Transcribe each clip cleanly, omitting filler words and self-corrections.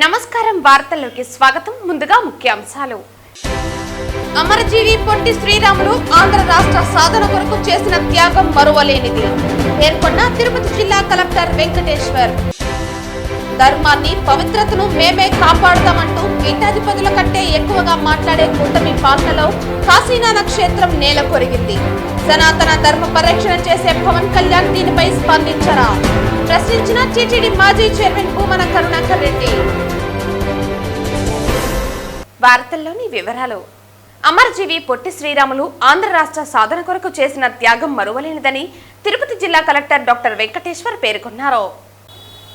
నమస్కారం వార్తల్లోకి స్వాగతం. ముందుగా ముఖ్యాంశాలు. అమరజీవి పొట్టి శ్రీరాములు ఆంధ్ర రాష్ట్ర సాధన కొరకు చేసిన త్యాగం మరువలేనిది పేర్కొన్న తిరుపతి జిల్లా కలెక్టర్ వెంకటేశ్వర్. ధర్మాన్ని పవిత్రతను మేమే కాపాడుతామంటూ పీఠాధిపతుల కంటే ఎక్కువగా మాట్లాడే కూటమి పాలనలో కాశీనాథ క్షేత్రం నేల కొరిగింది. సనాతన ధర్మ పరిరక్షణ చేసే పవన్ కళ్యాణ్ దీనిపై స్పందించరా ప్రశ్నించిన టీటీడీ మాజీ చైర్మన్ భూమన కరుణాకర్ రెడ్డి. వార్తల్లోని వివరాలు. అమరజీవి పొట్టి శ్రీరాములు ఆంధ్ర రాష్ట్ర సాధన కొరకు చేసిన త్యాగం మరువలేనిదని తిరుపతి జిల్లా కలెక్టర్ డాక్టర్ వెంకటేశ్వర్ పేర్కొన్నారు.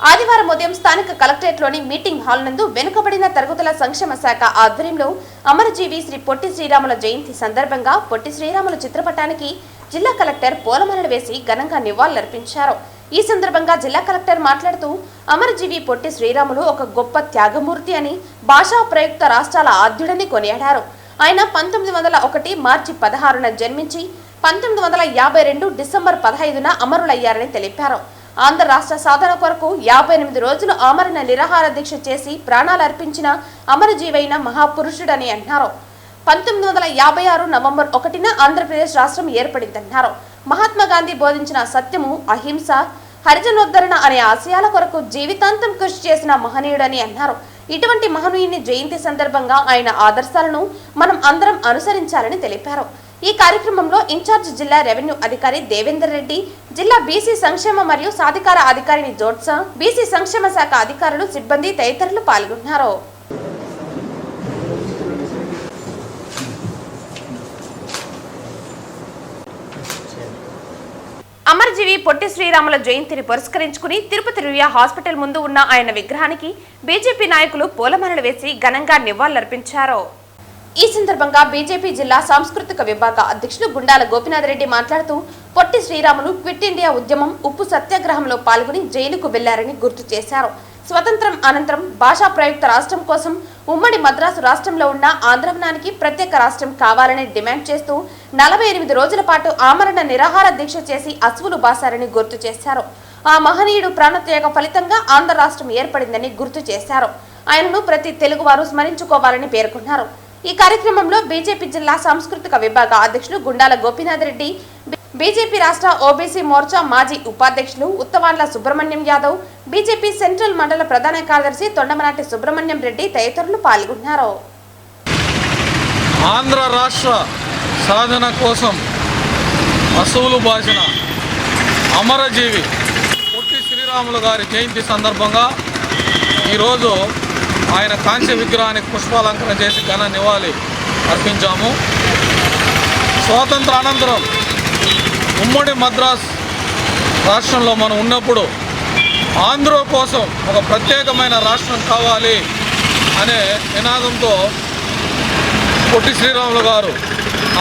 ఆదివారం ఉదయం స్థానిక కలెక్టరేట్లోని మీటింగ్ హాల్ నందు వెనుకబడిన తరగతుల సంక్షేమ శాఖ ఆధ్వర్యంలో అమరజీవి శ్రీ పొట్టి శ్రీరాముల జయంతి సందర్భంగా పొట్టి శ్రీరాములు చిత్రపటానికి జిల్లా కలెక్టర్ పూలమాలలు వేసి ఘనంగా నివాళులర్పించారు. ఈ సందర్భంగా జిల్లా కలెక్టర్ మాట్లాడుతూ అమరజీవి పొట్టి శ్రీరాములు ఒక గొప్ప త్యాగమూర్తి అని, భాషా ప్రయుక్త రాష్ట్రాల ఆద్యుడని కొనియాడారు. ఆయన 1901 మార్చి 16న జన్మించి 1952 డిసెంబర్ 15న అమరులయ్యారని తెలిపారు. ఆంధ్ర రాష్ట్ర సాధన కొరకు 58 రోజులు ఆమరణ నిరాహార దీక్ష చేసి ప్రాణాలు అర్పించిన అమరజీవైన మహాపురుషుడని అన్నారు. 1956 నవంబర్ 1న ఆంధ్రప్రదేశ్ రాష్ట్రం ఏర్పడిందన్నారు. మహాత్మా గాంధీ బోధించిన సత్యము, అహింస, హరిజనోద్ధరణ అనే ఆశయాల కొరకు జీవితాంతం కృషి చేసిన మహనీయుడని అన్నారు. ఇటువంటి మహనీయుని జయంతి సందర్భంగా ఆయన ఆదర్శాలను మనం అందరం అనుసరించాలని తెలిపారు. ఈ కార్యక్రమంలో ఇన్ఛార్జ్ జిల్లా రెవెన్యూ అధికారి దేవేందర్ రెడ్డి, జిల్లా బీసీ సంక్షేమ మరియు సాధికార అధికారిని జోట్సా, బీసీ సంక్షేమ శాఖ అధికారులు, సిబ్బంది తదితరులు పాల్గొన్నారు. అమరజీవి పొట్టి శ్రీరాముల జయంతిని పురస్కరించుకుని తిరుపతి రుయా హాస్పిటల్ ముందు ఉన్న ఆయన విగ్రహానికి బీజేపీ నాయకులు పూలమాలలు వేసి ఘనంగా నివాళులర్పించారు. ఈ సందర్భంగా బీజేపీ జిల్లా సాంస్కృతిక విభాగ అధ్యక్షుడు గుండాల గోపీనాథ్ రెడ్డి మాట్లాడుతూ పొట్టి శ్రీరాములు క్విట్ ఇండియా ఉద్యమం, ఉప్పు సత్యాగ్రహంలో పాల్గొని జైలుకు వెళ్లారని గుర్తు చేశారు. స్వతంత్రం అనంతరం భాషా ప్రయుక్త రాష్ట్రం కోసం ఉమ్మడి మద్రాసు రాష్ట్రంలో ఉన్న ఆంధ్రవనానికి ప్రత్యేక రాష్ట్రం కావాలని డిమాండ్ చేస్తూ 48 రోజుల పాటు ఆమరణ నిరాహార దీక్ష చేసి అసువులు బాసారని గుర్తు చేశారు. ఆ మహనీయుడు ప్రాణత్యాగ ఫలితంగా ఆంధ్ర రాష్ట్రం ఏర్పడిందని గుర్తు చేశారు. ఆయనను ప్రతి తెలుగువారు స్మరించుకోవాలని పేర్కొన్నారు. ఈ కార్యక్రమంలో బీజేపీ జిల్లా సాంస్కృతిక విభాగ అధ్యక్షుడు గుండాల గోపీనాథ్ రెడ్డి, బీజేపీ రాష్ట్ర ఓబీసీ మోర్చా మాజీ ఉపాధ్యక్షులు ఉత్తవాండ్ల సుబ్రహ్మణ్యం యాదవ్, బీజేపీ సెంట్రల్ మండల ప్రధాన కార్యదర్శి తొండమనాటి సుబ్రహ్మణ్యం రెడ్డి తదితరులు పాల్గొన్నారు. ఆంధ్ర రాష్ట్ర సాధన కోసం అసువులు బాసిన అమరజీవి పొట్టి శ్రీరాములు గారి జయంతి సందర్భంగా ఈరోజు ఆయన కాంస్య విగ్రహానికి పుష్పాలంకరణ చేసి ఘన నివాళి అర్పించాము. స్వాతంత్ర అనంతరం ఉమ్మడి మద్రాస్ రాష్ట్రంలో మనం ఉన్నప్పుడు ఆంధ్ర కోసం ఒక ప్రత్యేకమైన రాష్ట్రం కావాలి అనే నినాదంతో పొట్టి శ్రీరాములు గారు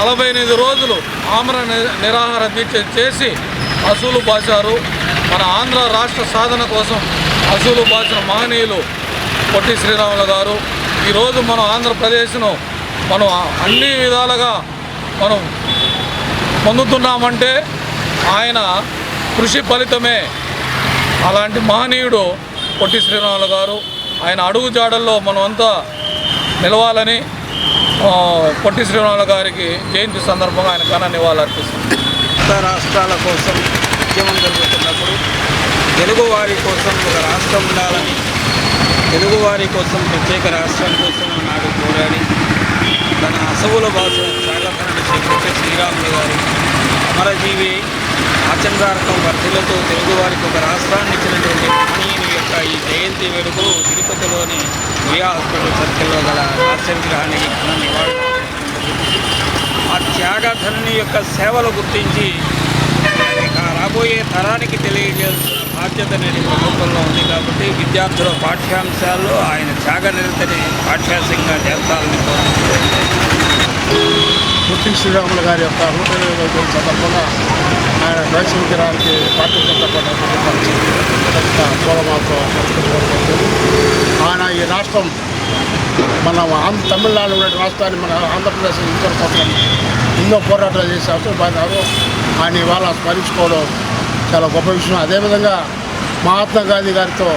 48 రోజులు ఆమరణ నిరాహార దీక్ష చేసి అసువులు బాశారు. మన ఆంధ్ర రాష్ట్ర సాధన కోసం అసువులు బాసిన మహనీయులు పొట్టి శ్రీరాములు గారు. ఈరోజు మనం ఆంధ్రప్రదేశ్ను మనం అన్ని విధాలుగా మనం పొందుతున్నామంటే ఆయన కృషి ఫలితమే. అలాంటి మహనీయుడు పొట్టి శ్రీరాములు గారు. ఆయన అడుగు జాడల్లో మనం అంతా నిలవాలని పొట్టి శ్రీరాములు గారికి జయంతి సందర్భంగా ఆయన ఘన నివాళులు అర్పిస్తుంది. కొత్త రాష్ట్రాల కోసం ఉద్యమం జరుగుతున్నప్పుడు తెలుగువారి కోసం ఒక రాష్ట్రం ఉండాలని, తెలుగువారి కోసం ప్రత్యేక రాష్ట్రం కోసం నాడు పోరాడి తన అసవుల భాష త్యాగపరణ పొట్టి శ్రీరాములు గారు అమరజీవి ఆచంద్రార్కం వర్ధులతో తెలుగువారికి ఒక రాష్ట్రాన్ని ఇచ్చినటువంటి మహనీయుని యొక్క ఈ జయంతి వేడుకలు తిరుపతిలోని రుయా హాస్పిటల్ సర్కిల్లో గల రాష్ట్ర విగ్రహానికి ఘన నివాళులు. ఆ త్యాగధనుని యొక్క సేవలు గుర్తించి రాబోయే తరానికి తెలియజేయాల్సిన బాధ్యత అనేది ప్రభుత్వంలో ఉంది. కాబట్టి విద్యార్థుల పాఠ్యాంశాల్లో ఆయన త్యాగనిరతని పాఠ్యాంశంగా చేర్చాలని పొట్టి శ్రీరాములు గారి యొక్క 120వ సందర్భంగా ఆయన కాంస్య విగ్రహానికి భారతీయ జనతా పార్టీ పూలమాలతో ఆయన ఈ రాష్ట్రం మన తమిళనాడు రాష్ట్రాన్ని మన ఆంధ్రప్రదేశ్ ఇతర కోసం ఎన్నో పోరాటాలు చేసి అసలు బాగారు. ఆయన ఇవాళ స్మరించుకోవడం చాలా గొప్ప విషయం. అదేవిధంగా మహాత్మా గాంధీ గారితో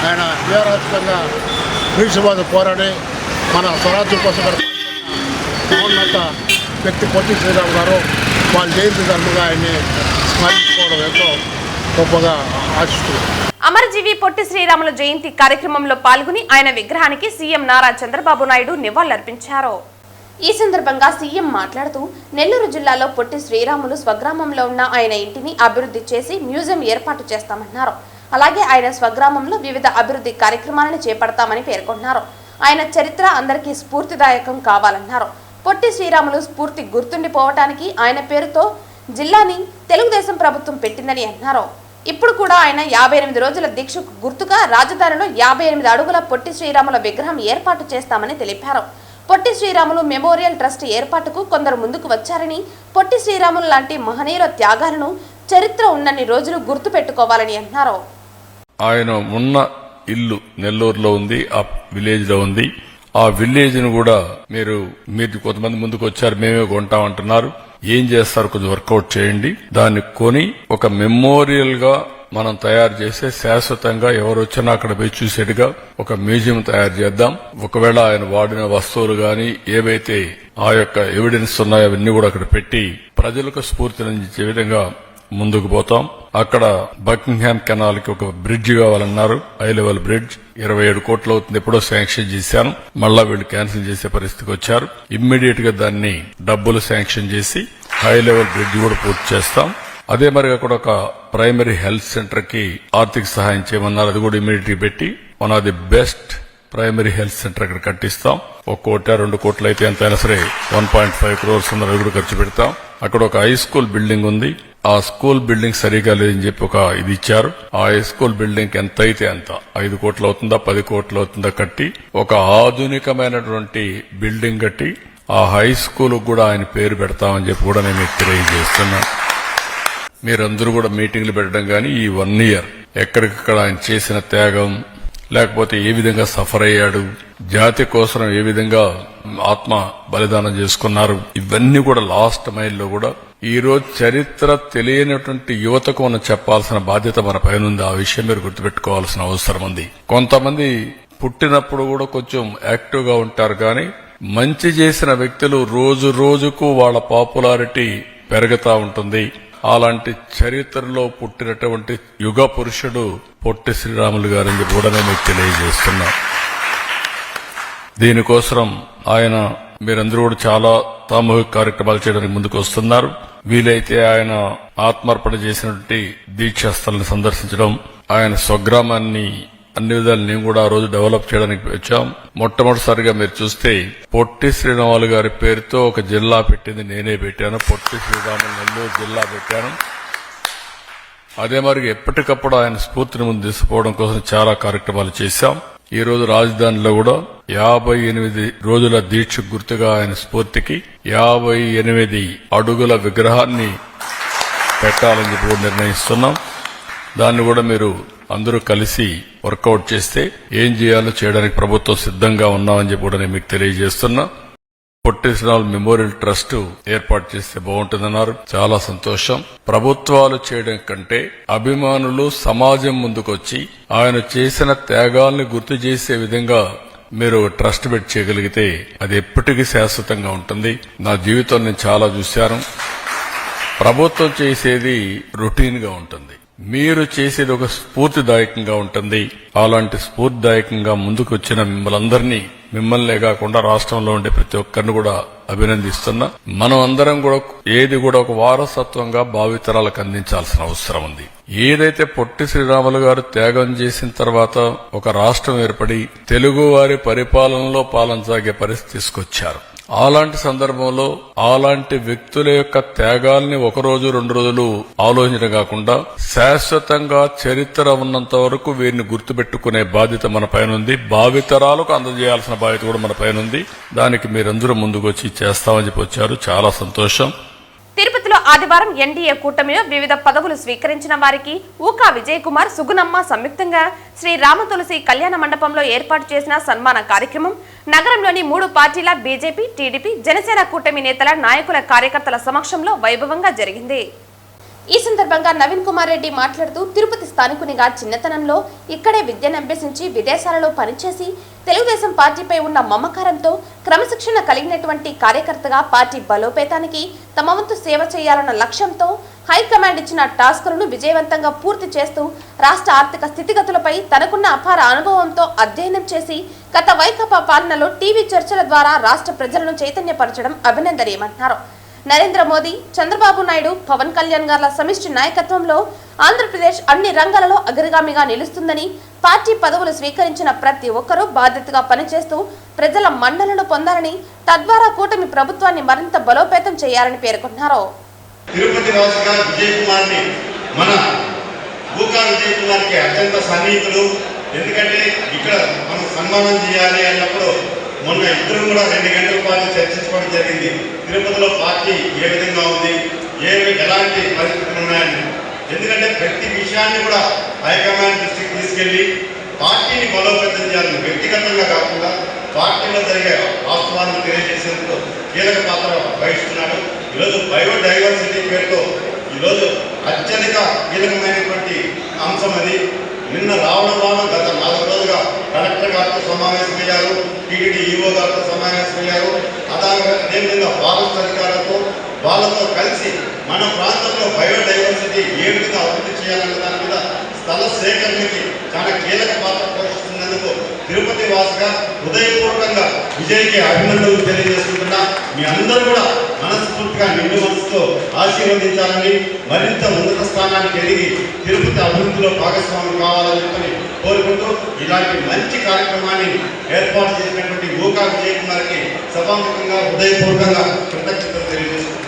ఆయన వీరాత్మకంగా బ్రిటిష్ పోరాడి మన స్వరాజ్యం కోసం మహోన్నత వ్యక్తి పొట్టి శ్రీరాములు గారు వాళ్ళ జయంతి ధర్మంగా ఆయన్ని స్మరించుకోవడం ఎంతో గొప్పగా ఆశిస్తుంది. అమరజీవి పొట్టి శ్రీరాములు జయంతి కార్యక్రమంలో పాల్గొని ఆయన విగ్రహానికి సీఎం నారా చంద్రబాబు నాయుడు నివాళులర్పించారు. ఈ సందర్భంగా సీఎం మాట్లాడుతూ నెల్లూరు జిల్లాలో పొట్టి శ్రీరాములు స్వగ్రామంలో ఉన్న ఆయన ఇంటిని అభివృద్ధి చేసి మ్యూజియం ఏర్పాటు చేస్తామన్నారు. అలాగే ఆయన స్వగ్రామంలో వివిధ అభివృద్ధి కార్యక్రమాలను చేపడతామని పేర్కొన్నారు. ఆయన చరిత్ర అందరికీ స్ఫూర్తిదాయకం కావాలన్నారు. పొట్టి శ్రీరాములు స్ఫూర్తి గుర్తుండిపోవటానికి ఆయన పేరుతో జిల్లాని తెలుగుదేశం ప్రభుత్వం పెట్టిందని అన్నారు. ఇప్పుడు కూడా ఆయన 58 రోజుల దీక్షకు గుర్తుగా రాజధానిలో 58 అడుగుల పొట్టి శ్రీరాముల విగ్రహం ఏర్పాటు చేస్తామని తెలిపారు. పొట్టి శ్రీరాములు మెమోరియల్ ట్రస్ట్ ఏర్పాటుకు కొందరు ముందుకు వచ్చారని, పొట్టి శ్రీరాములు లాంటి మహనీయుల త్యాగాలను చరిత్ర ఉన్నన్ని రోజులు గుర్తు పెట్టుకోవాలని అన్నారు. ఆయన ఉన్న ఇల్లు నెల్లూరులో ఉంది, ఆ విలేజ్ లో ఉంది. ఆ విలేజ్ ను కూడా మీరు కొంతమంది ముందుకు వచ్చారు, మేమే కొంటామంటున్నారు. ఏం చేస్తారు, కొంచెం వర్కౌట్ చేయండి. దాన్ని కొని ఒక మెమోరియల్ గా మనం తయారు చేసే శాశ్వతంగా ఎవరు వచ్చినా అక్కడ పోయి చూసేట్టుగా ఒక మ్యూజియం తయారు చేద్దాం. ఒకవేళ ఆయన వాడిన వస్తువులు గాని ఏవైతే ఆ యొక్క ఎవిడెన్స్ ఉన్నాయో అవన్నీ కూడా అక్కడ పెట్టి ప్రజలకు స్ఫూర్తినిచ్చే విధంగా ముందుకు పోతాం. అక్కడ బకింగ్హామ్ కెనాల్ కి ఒక బ్రిడ్జ్ కావాలన్నారు, హై లెవెల్ బ్రిడ్జ్. 27 కోట్లు అవుతుంది, ఎప్పుడో శాంక్షన్ చేశాను, మళ్ళా వీళ్ళు క్యాన్సిల్ చేసే పరిస్థితికి వచ్చారు. ఇమ్మీడియట్ గా దాన్ని డబ్బులు శాంక్షన్ చేసి హై లెవెల్ బ్రిడ్జ్ కూడా పూర్తి చేస్తాం. అదే మరిగా కూడా ఒక ప్రైమరీ హెల్త్ సెంటర్ కి ఆర్థిక సహాయం చేయమన్నారు, అది కూడా ఇమ్మీడియట్ గా పెట్టి one of the best primary health centre అక్కడ కట్టిస్తాం. 1 కోటి 2 కోట్లు అయితే ఎంతైనా సరే 1.5 crores ఉన్నది కూడా ఖర్చు పెడతాం. అక్కడ ఒక హై స్కూల్ బిల్డింగ్ ఉంది, ఆ స్కూల్ బిల్డింగ్ సరిగా లేదని చెప్పి ఒక ఇది ఇచ్చారు. ఆ హై స్కూల్ బిల్డింగ్ ఎంత అయితే అంత 5 కోట్లు అవుతుందా 10 కోట్లు అవుతుందా కట్టి ఒక ఆధునికమైనటువంటి బిల్డింగ్ కట్టి ఆ హై స్కూల్ కూడా ఆయన పేరు పెడతామని చెప్పి కూడా నేను మీకు తెలియజేస్తున్నా. మీరందరూ కూడా మీటింగ్లు పెట్టడం గానీ ఈ 1 year ఎక్కడికక్కడ ఆయన చేసిన త్యాగం, లేకపోతే ఏ విధంగా సఫర్ అయ్యాడు, జాతి కోసం ఏ విధంగా ఆత్మ బలిదానం చేసుకున్నారు, ఇవన్నీ కూడా లాస్ట్ మైల్లో కూడా ఈ రోజు చరిత్ర తెలియనటువంటి యువతకు మనం చెప్పాల్సిన బాధ్యత మన పైన ఉంది. ఆ విషయం మీరు గుర్తుపెట్టుకోవాల్సిన అవసరం ఉంది. కొంతమంది పుట్టినప్పుడు కూడా కొంచెం యాక్టివ్ గా ఉంటారు, కానీ మంచి చేసిన వ్యక్తులు రోజు రోజుకు వాళ్ళ పాపులారిటీ పెరుగుతా ఉంటుంది. అలాంటి చరిత్రలో పుట్టినటువంటి యుగ పురుషుడు పొట్టి శ్రీరాములు గారని కూడా నేను మీకు తెలియజేస్తున్నా. దీనికోసం ఆయన మీరందరూ కూడా చాలా సామూహిక కార్యక్రమాలు చేయడానికి ముందుకు వస్తున్నారు. వీలైతే ఆయన ఆత్మార్పణ చేసినటువంటి దీక్షాస్థలను సందర్శించడం, ఆయన స్వగ్రామాన్ని అన్ని విధాలు నేను కూడా ఆ రోజు డెవలప్ చేయడానికి వచ్చాం. మొట్టమొదటిసారిగా మీరు చూస్తే పొట్టి శ్రీరాములు గారి పేరుతో ఒక జిల్లా పెట్టింది నేనే పెట్టాను, పొట్టి శ్రీరాములు నెల్లూరు జిల్లా పెట్టాను. అదే మరి ఎప్పటికప్పుడు ఆయన స్ఫూర్తిని ముందు తీసుకుపోవడం కోసం చాలా కార్యక్రమాలు చేశాం. ఈ రోజు రాజధానిలో కూడా 58 రోజుల దీక్ష గుర్తుగా ఆయన స్ఫూర్తికి 58 అడుగుల విగ్రహాన్ని పెట్టాలని చెప్పి నిర్ణయిస్తున్నాం. దాన్ని కూడా మీరు అందరూ కలిసి వర్కౌట్ చేస్తే ఏం చేయాలో చేయడానికి ప్రభుత్వం సిద్ధంగా ఉన్నామని చెప్పి కూడా నేను మీకు తెలియజేస్తున్నా. పొట్టి శ్రీరాములు మెమోరియల్ ట్రస్ట్ ఏర్పాటు చేస్తే బాగుంటుందన్నారు, చాలా సంతోషం. ప్రభుత్వాలు చేయడం కంటే అభిమానులు సమాజం ముందుకొచ్చి ఆయన చేసిన త్యాగాల్ని గుర్తు చేసే విధంగా మీరు ట్రస్ట్ పెట్టి చేయగలిగితే అది ఎప్పటికీ శాశ్వతంగా ఉంటుంది. నా జీవితం నేను చాలా చూశాను. ప్రభుత్వం చేసేది రొటీన్ గా ఉంటుంది, మీరు చేసేది ఒక స్ఫూర్తిదాయకంగా ఉంటుంది. అలాంటి స్ఫూర్తిదాయకంగా ముందుకు వచ్చిన మిమ్మల్నే కాకుండా రాష్ట్రంలో ఉండే ప్రతి ఒక్కరిని కూడా అభినందిస్తున్నా. మనం అందరం కూడా ఏది కూడా ఒక వారసత్వంగా భావితరాలకు అందించాల్సిన అవసరం ఉంది. ఏదైతే పొట్టి శ్రీరాములు గారు త్యాగం చేసిన తర్వాత ఒక రాష్ట్రం ఏర్పడి తెలుగు వారి పరిపాలనలో పాలనసాగే పరిస్థితి తీసుకొచ్చారు. అలాంటి సందర్భంలో అలాంటి వ్యక్తుల యొక్క త్యాగాల్ని 1 రోజు 2 రోజులు ఆలోచించడం కాకుండా శాశ్వతంగా చరిత్ర ఉన్నంత వరకు వీరిని గుర్తుపెట్టుకునే బాధ్యత మన పైన ఉంది. భావితరాలకు అందజేయాల్సిన బాధ్యత కూడా మన పైన ఉంది. దానికి మీరందరూ ముందుకు వచ్చి చేస్తామని చెప్పి వచ్చారు, చాలా సంతోషం. తిరుపతిలో ఆదివారం ఎన్డీఏ కూటమిలో వివిధ పదవులు స్వీకరించిన వారికి ఊకా విజయ్ కుమార్, సుగుణమ్మ సంయుక్తంగా శ్రీ రామ తులసి కళ్యాణ మండపంలో ఏర్పాటు చేసిన సన్మాన కార్యక్రమం నగరంలోని 3 పార్టీల బీజేపీ, టీడీపీ, జనసేన కూటమి నేతల నాయకుల కార్యకర్తల సమక్షంలో వైభవంగా జరిగింది. ఈ సందర్భంగా నవీన్ కుమార్ రెడ్డి మాట్లాడుతూ తిరుపతి స్థానికునిగా చిన్నతనంలో ఇక్కడే విద్యను అభ్యసించి విదేశాలలో పనిచేసి తెలుగుదేశం పార్టీపై ఉన్న మమకారంతో క్రమశిక్షణ కలిగినటువంటి కార్యకర్తగా పార్టీ బలోపేతానికి తమ వంతు సేవ చేయాలన్న లక్ష్యంతో హైకమాండ్ ఇచ్చిన టాస్కులను విజయవంతంగా పూర్తి చేస్తూ రాష్ట్ర ఆర్థిక స్థితిగతులపై తనకున్న అపార అనుభవంతో అధ్యయనం చేసి గత వైకాపా పాలనలో టీవీ చర్చల ద్వారా రాష్ట్ర ప్రజలను చైతన్యపరచడం అభినందనీయమన్నారు. నరేంద్ర మోదీ, చంద్రబాబు నాయుడు, పవన్ కళ్యాణ్ గార్ల సమిష్టి నాయకత్వంలో ఆంధ్రప్రదేశ్ అన్ని రంగాలలో అగ్రగామిగా నిలుస్తుందని, పార్టీ పదవులు స్వీకరించిన ప్రతి ఒక్కరూ బాధ్యతగా పనిచేస్తూ ప్రజల మన్ననలు పొందాలని, తద్వారా కూటమి ప్రభుత్వాన్ని మరింత బలోపేతం చేయాలని పేర్కొన్నారు. తిరుపతి వాసిగా విజయ్ కుమార్ని మన భూకా విజయ్ కుమార్కి అత్యంత సన్నిహితులు. ఎందుకంటే ఇక్కడ మనం సన్మానం చేయాలి అన్నప్పుడు మొన్న ఇద్దరు కూడా 2 గంటల పాటు చర్చించుకోవడం జరిగింది. తిరుపతిలో పార్టీ ఏ విధంగా ఉంది, ఎలాంటి పరిస్థితులు ఉన్నాయని. ఎందుకంటే ప్రతి విషయాన్ని కూడా హైకమాండ్ దృష్టికి తీసుకెళ్లి పార్టీని బలోపేతం చేయాలని, వ్యక్తిగతంగా కాకుండా పార్టీలో జరిగే వాస్తవాలను తెలియజేసేందుకు కీలక పాత్ర వహిస్తున్నాడు. ఈరోజు బయోడైవర్సిటీ పేరుతో ఈరోజు అత్యధిక కీలకమైనటువంటి అంశం అది. నిన్న రావడం గత 4 రోజులుగా కలెక్టర్ గారితో సమావేశమయ్యారు, టీటీడీ ఈఓ గారితో సమావేశమయ్యారు. అదేవిధంగా ఫారెస్ట్ అధికారులతో వాళ్ళతో కలిసి మన ప్రాంతంలో బయోడైవర్సిటీ ఏ విధంగా అభివృద్ధి చేయాలన్న దాని మీద స్థల సేకరణకి చాలా కీలక పాత్ర పోషిస్తున్నందుకు తిరుపతి వాసిగా హృదయపూర్వకంగా విజయ్కి అభినందనలు తెలియజేసుకుంటున్నా. మీ అందరూ కూడా మనస్ఫూర్తిగా నిండు మనసుతో ఆశీర్వదించాలని, మరింత ఉన్నత స్థానానికి ఎదిగి తిరుపతి అభివృద్ధిలో భాగస్వామ్యం కావాలని చెప్పని కోరుకుంటూ ఇలాంటి మంచి కార్యక్రమాన్ని ఏర్పాటు చేసినటువంటి భూకా విజయ్ కుమార్కి సభాముఖంగా హృదయపూర్వకంగా కృతజ్ఞతలు తెలియజేసుకుంటున్నాను.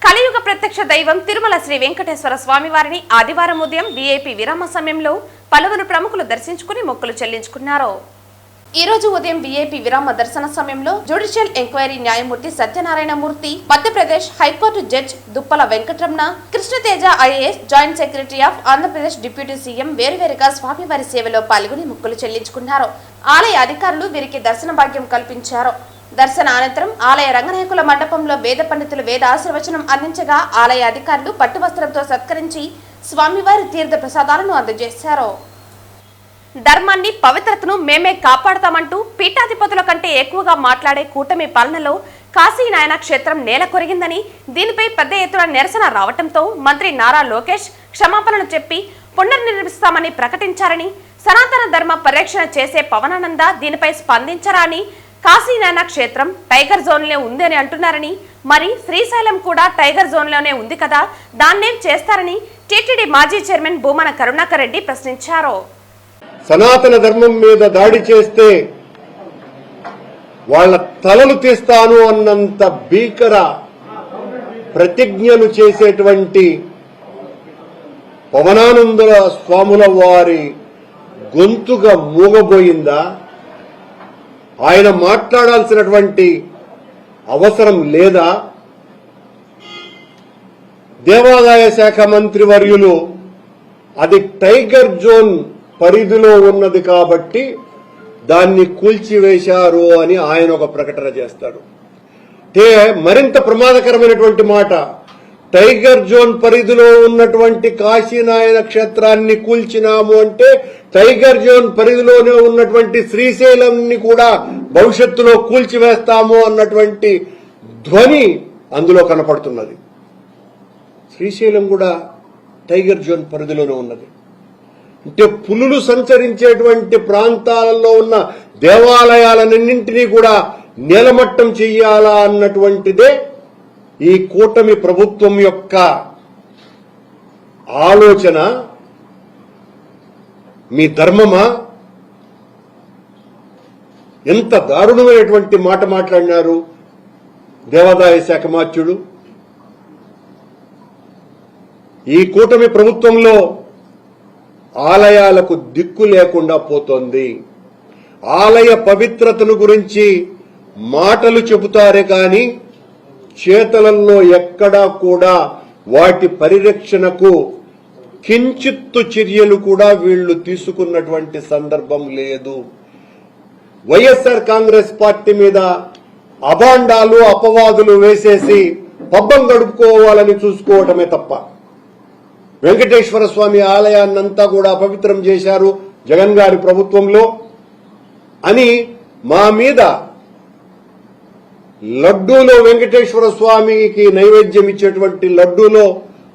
కలియుగ ప్రత్యక్ష దైవం తిరుమల శ్రీ వెంకటేశ్వర స్వామి వారిని ఆదివారం ఉదయం వీఐపీ విరామ సమయంలో పలువురు ప్రముఖులు దర్శించుకుని మొక్కులు చెల్లించుకున్నారు. ఈ రోజు ఉదయం వీఐపీ విరామ దర్శన సమయంలో జ్యుడిషియల్ ఎంక్వైరీ న్యాయమూర్తి Satyanarayana Murthy, Madhya Pradesh high court judge Duppala Venkataramana, Krishna Teja IAS, joint secretary of Andhra Pradesh deputy CM వేరువేరుగా స్వామివారి సేవలో పాల్గొని మొక్కులు చెల్లించుకున్నారు. ఆలయ అధికారులు వీరికి దర్శన భాగ్యం కల్పించారు. దర్శన అనంతరం ఆలయ రంగనాయకుల మండపంలో వేద పండితులు వేద ఆశీర్వచనం అందించగా ఆలయ అధికారులు పట్టువస్త్రంతో సత్కరించి స్వామివారి తీర్థ ప్రసాదాలను అందజేశారు. ధర్మాన్ని, పవిత్రతను మేమే కాపాడతామంటూ పీఠాధిపతుల కంటే ఎక్కువగా మాట్లాడే కూటమి పాలనలో కాశీనాయన క్షేత్రం నేల కొరిగిందని, దీనిపై పెద్ద ఎత్తున నిరసన రావడంతో మంత్రి నారా లోకేష్ క్షమాపణలు చెప్పి పునర్నిర్మిస్తామని ప్రకటించారని, సనాతన ధర్మ పరిరక్షణ చేసే పవనానంద దీనిపై స్పందించరా అని, కాశీనాయన క్షేత్రం టైగర్ జోన్లో ఉంది అని అంటున్నారని, మరి శ్రీశైలం కూడా టైగర్ జోన్లోనే ఉంది కదా, దాన్నేం చేస్తారని టీటీడీ మాజీ చైర్మన్ భూమన కరుణాకర్ రెడ్డి ప్రశ్నించారు. సనాతన ధర్మం మీద దాడి చేస్తే వాళ్ళ తలలు తీస్తాను అన్నంత భీకర ప్రతిజ్ఞలు చేసేటువంటి పవనానందుల స్వాముల వారి గొంతుగా మూగబోయిందా? ఆయన మాట్లాడాల్సినటువంటి అవసరం లేదా? దేవాదాయ శాఖ మంత్రి వర్యులు అది టైగర్ జోన్ పరిధిలో ఉన్నది కాబట్టి దాన్ని కూల్చివేశారు అని ఆయన ఒక ప్రకటన చేస్తాడు. మరింత ప్రమాదకరమైనటువంటి మాట, టైగర్ జోన్ పరిధిలో ఉన్నటువంటి కాశీనాయన క్షేత్రాన్ని కూల్చినాము అంటే టైగర్ జోన్ పరిధిలోనే ఉన్నటువంటి శ్రీశైలంని కూడా భవిష్యత్తులో కూల్చివేస్తాము అన్నటువంటి ధ్వని అందులో కనపడుతున్నది. శ్రీశైలం కూడా టైగర్ జోన్ పరిధిలోనే ఉన్నది. అంటే పులులు సంచరించేటువంటి ప్రాంతాలలో ఉన్న దేవాలయాలన్నింటినీ కూడా నేలమట్టం చెయ్యాలా అన్నటువంటిదే ఈ కూటమి ప్రభుత్వం యొక్క ఆలోచన. మీ ధర్మమా? ఎంత దారుణమైనటువంటి మాట మాట్లాడినారు దేవాదాయ శాఖ మార్చుడు. ఈ కూటమి ప్రభుత్వంలో ఆలయాలకు దిక్కు లేకుండా పోతోంది. ఆలయ పవిత్రతను గురించి మాటలు చెబుతారే కాని చేతలలో ఎక్కడా కూడా వాటి పరిరక్షణకు కించిత్తు చర్యలు కూడా వీళ్లు తీసుకున్నటువంటి సందర్భం లేదు. వైఎస్ఆర్ కాంగ్రెస్ పార్టీ మీద అభాండాలు, అపవాదులు వేసేసి పబ్బం గడుపుకోవాలని చూసుకోవటమే తప్ప వెంకటేశ్వర స్వామి ఆలయాన్నంతా కూడా అపవిత్రం చేశారు జగన్ గారి ప్రభుత్వంలో. అని మా మీద లడ్డూలో వెంకటేశ్వర స్వామికి నైవేద్యం ఇచ్చేటువంటి లడ్డూలో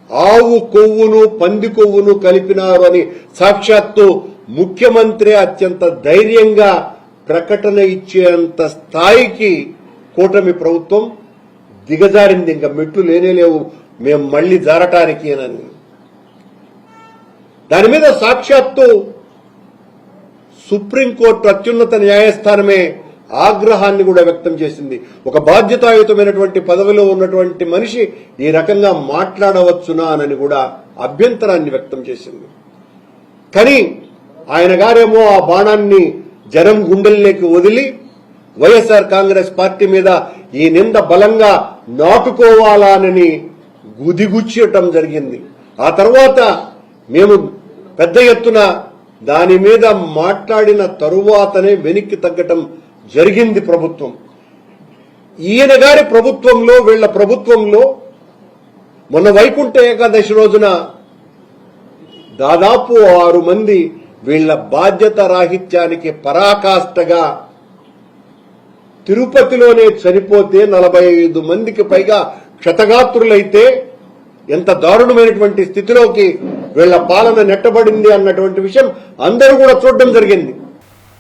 ఆవు కొవ్వును పంది కొవ్వును కలిపినారు అని సాక్షాత్తు ముఖ్యమంత్రి అత్యంత ధైర్యంగా ప్రకటన ఇచ్చేంత స్థాయికి కూటమి ప్రభుత్వం దిగజారింది. ఇంకా మెట్లు లేనేలేవు మేము మళ్లీ జారటానికి అని. దాని మీద సాక్షాత్తు సుప్రీంకోర్టు అత్యున్నత న్యాయస్థానమే ఆగ్రహాన్ని కూడా వ్యక్తం చేసింది. ఒక బాధ్యతాయుతమైనటువంటి పదవిలో ఉన్నటువంటి మనిషి ఈ రకంగా మాట్లాడవచ్చునా అని కూడా అభ్యంతరాన్ని వ్యక్తం చేసింది. కానీ ఆయన గారేమో ఆ బాణాన్ని జనం గుండెల్లోకి వదిలి వైఎస్ఆర్ కాంగ్రెస్ పార్టీ మీద ఈ నింద బలంగా నాటుకోవాలని గుదిగుచ్చటం జరిగింది. ఆ తర్వాత మేము పెద్ద ఎత్తున దాని మీద మాట్లాడిన తరువాతనే వెనక్కి తగ్గటం జరిగింది ప్రభుత్వం. ఈయన గారి ప్రభుత్వంలో వీళ్ల ప్రభుత్వంలో మొన్న వైకుంఠ ఏకాదశి రోజున దాదాపు 6 మంది వీళ్ల బాధ్యత రాహిత్యానికి పరాకాష్ఠగా తిరుపతిలోనే చనిపోతే 45 మందికి పైగా క్షతగాత్రులైతే ఎంత దారుణమైనటువంటి స్థితిలోకి వీళ్ల పాలన నెట్టబడింది అన్నటువంటి విషయం అందరూ కూడా చూడడం జరిగింది.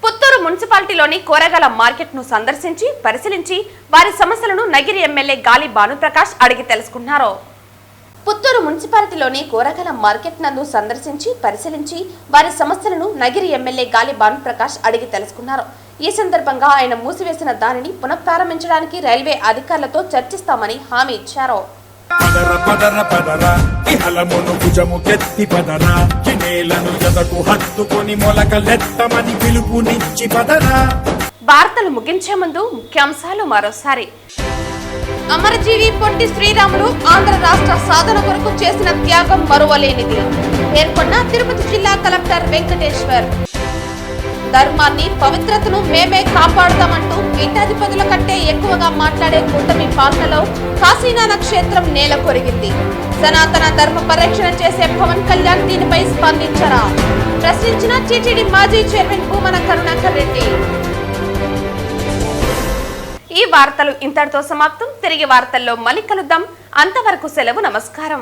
పుత్తూరు మున్సిపాలిటీలోని కూరగాయల మార్కెట్ ను సందర్శించి పరిశీలించి వారి సమస్యలను నగిరి ఎమ్మెల్యే గాలి భానుప్రకాష్ అడిగి తెలుసుకున్నారు. పుత్తూరు మున్సిపాలిటీలోని కూరగాయల మార్కెట్ నందు సందర్శించి పరిశీలించి వారి సమస్యలను నగిరి ఎమ్మెల్యే గాలి భానుప్రకాష్ అడిగి తెలుసుకున్నారు. ఈ సందర్భంగా ఆయన మూసివేసిన దానిని పునఃప్రారంభించడానికి రైల్వే అధికారులతో చర్చిస్తామని హామీ ఇచ్చారు. పదర పదర పదర ఇహలమును భుజము కెత్తి పదర కినేలను జతకు హత్తుకొని మొలకలెత్తమని పిలుపునిచ్చి పదర. వార్తలు ముగించే ముందు ముఖ్యాంశాలు మరోసారి. అమరజీవి పొట్టి శ్రీరాములు ఆంధ్ర రాష్ట్ర సాధన కొరకు చేసిన త్యాగం మరువలేనిది పేర్కొన్న తిరుపతి జిల్లా కలెక్టర్ వెంకటేశ్వర్. ధర్మాన్ని పవిత్రతను మేమే కాపాడుతామంటూ పీఠాధిపతుల కంటే ఎక్కువగా మాట్లాడే కూటమి పాలనలో కాశీనాథ క్షేత్రం నేల కొరిగింది. సనాతన ధర్మ పరిరక్షణ చేసే పవన్ కళ్యాణ్ దీనిపై స్పందించరా ప్రశ్నించిన టీటీడీ మాజీ చైర్మన్ భూమన కరుణాకర్ రెడ్డి. ఈ వార్తలు ఇంతటితో సమాప్తం. తిరిగి వార్తల్లో మళ్ళీ కలుద్దాం. అంతవరకు సెలవు. నమస్కారం.